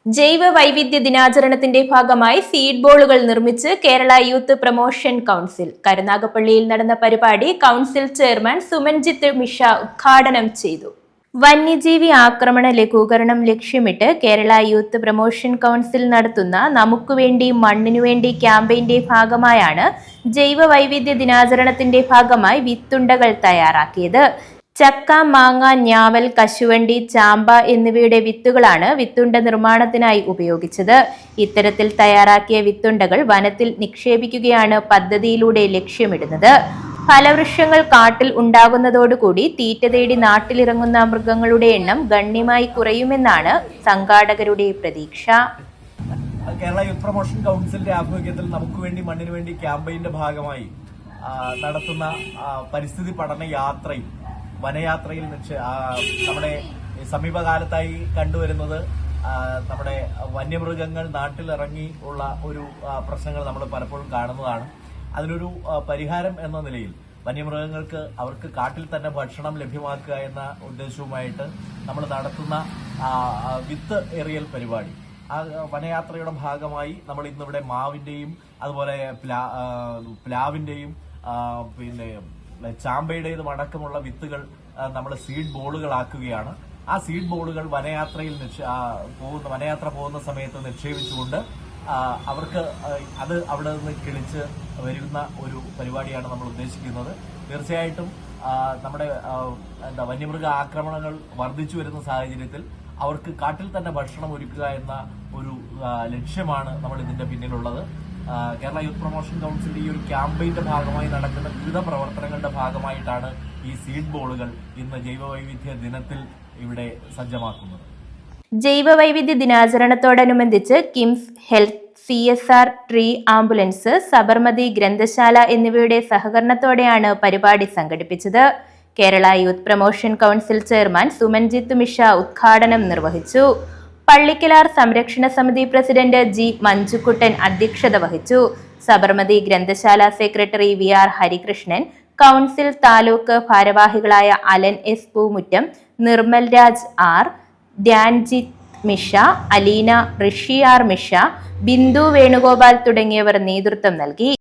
ജൈവ വൈവിധ്യ ദിനാചരണത്തിന്റെ ഭാഗമായി സീഡ് ബോളുകൾ നിർമ്മിച്ച് കേരള യൂത്ത് പ്രൊമോഷൻ കൗൺസിൽ. കരുനാഗപ്പള്ളിയിൽ നടന്ന പരിപാടി കൗൺസിൽ ചെയർമാൻ സുമൻജിത്ത് മിഷ ഉദ്ഘാടനം ചെയ്തു. വന്യജീവി ആക്രമണ ലഘൂകരണം ലക്ഷ്യമിട്ട് കേരള യൂത്ത് പ്രൊമോഷൻ കൗൺസിൽ നടത്തുന്ന നമുക്കുവേണ്ടി മണ്ണിനുവേണ്ടി ക്യാമ്പയിന്റെ ഭാഗമായാണ് ജൈവ വൈവിധ്യ ദിനാചരണത്തിന്റെ ഭാഗമായി വിത്തുണ്ടകൾ തയ്യാറാക്കിയത്. ചക്ക, മാങ്ങ, ഞാവൽ, കശുവണ്ടി, ചാമ്പ എന്നിവയുടെ വിത്തുകളാണ് വിത്തുണ്ട നിർമ്മാണത്തിനായി ഉപയോഗിച്ചത്. ഇത്തരത്തിൽ തയ്യാറാക്കിയ വിത്തുണ്ടകൾ വനത്തിൽ നിക്ഷേപിക്കുകയാണ് പദ്ധതിയിലൂടെ ലക്ഷ്യമിടുന്നത്. ഫലവൃക്ഷങ്ങൾ കാട്ടിൽ ഉണ്ടാകുന്നതോടുകൂടി തീറ്റ തേടി നാട്ടിലിറങ്ങുന്ന മൃഗങ്ങളുടെ എണ്ണം ഗണ്യമായി കുറയുമെന്നാണ് സംഘാടകരുടെ പ്രതീക്ഷ. കേരള യൂത്ത് പ്രൊമോഷൻ കൗൺസിലിന്റെ ആഭിമുഖ്യത്തിൽ നമുക്ക് വേണ്ടി മണ്ണിന് വേണ്ടി ക്യാമ്പയിന്റെ ഭാഗമായി നടത്തുന്ന പരിസ്ഥിതി പഠന യാത്രയും വനയാത്രയിൽ നമ്മുടെ സമീപകാലത്തായി കണ്ടുവരുന്നത് നമ്മുടെ വന്യമൃഗങ്ങൾ നാട്ടിലിറങ്ങി ഉള്ള ഒരു പ്രശ്നങ്ങൾ നമ്മൾ പലപ്പോഴും കാണുന്നതാണ്. അതിനൊരു പരിഹാരം എന്ന നിലയിൽ വന്യമൃഗങ്ങൾക്ക് അവർക്ക് കാട്ടിൽ തന്നെ ഭക്ഷണം ലഭ്യമാക്കുക എന്ന ഉദ്ദേശവുമായിട്ട് നമ്മൾ നടത്തുന്ന വിത്ത് എറിയൽ പരിപാടി, ആ വനയാത്രയുടെ ഭാഗമായി നമ്മൾ ഇന്നിവിടെ മാവിന്റെയും അതുപോലെ പ്ലാവിന്റെയും പിന്നെ ചാമ്പയുടേതും അടക്കമുള്ള വിത്തുകൾ നമ്മൾ സീഡ് ബോളുകളാക്കുകയാണ്. ആ സീഡ് ബോളുകൾ വനയാത്ര പോകുന്ന സമയത്ത് നിക്ഷേപിച്ചുകൊണ്ട് അവർക്ക് അത് അവിടെ നിന്ന് കിളിച്ച് വരുന്ന ഒരു പരിപാടിയാണ് നമ്മൾ ഉദ്ദേശിക്കുന്നത്. തീർച്ചയായിട്ടും നമ്മുടെ വന്യമൃഗ ആക്രമണങ്ങൾ വർദ്ധിച്ചു വരുന്ന സാഹചര്യത്തിൽ അവർക്ക് കാട്ടിൽ തന്നെ ഭക്ഷണം ഒരുക്കുക എന്ന ഒരു ലക്ഷ്യമാണ് നമ്മൾ ഇതിന്റെ പിന്നിലുള്ളത്. കേരള യൂത്ത് പ്രൊമോഷൻ കൗൺസിൽ ഈ ഒരു ക്യാമ്പയിന്റെ ഭാഗമായി നടക്കുന്ന വിവിധ പ്രവർത്തനങ്ങളുടെ ഭാഗമായിട്ടാണ് ഈ സീഡ് ബോളുകൾ ഇന്ന് ജൈവവൈവിധ്യ ദിനത്തിൽ ഇവിടെ സജ്ജമാക്കുന്നത്. ജൈവവൈവിധ്യ ദിനാചരണത്തോടനുബന്ധിച്ച് KIMS health, CSR, tree ambulance, Sabarmati ഗ്രന്ഥശാല എന്നിവയുടെ സഹകരണത്തോടെയാണ് പരിപാടി സംഘടിപ്പിച്ചത്. Kerala youth promotion council chairman Sumanjith Misha ഉദ്ഘാടനം നിർവഹിച്ചു. പള്ളിക്കലാർ സംരക്ഷണ സമിതി പ്രസിഡന്റ് G. മഞ്ജുക്കുട്ടൻ അധ്യക്ഷത വഹിച്ചു. സബർമതി ഗ്രന്ഥശാല secretary VR. Harikrishnan, council taluk ഭാരവാഹികളായ Allen S. പൂമുറ്റം, Nirmal Raj R, ധ്യാൻജിത്ത് Misha, Aleena, ഋഷി R. മിഷ, ബിന്ദു വേണുഗോപാൽ തുടങ്ങിയവർ നേതൃത്വം നൽകി.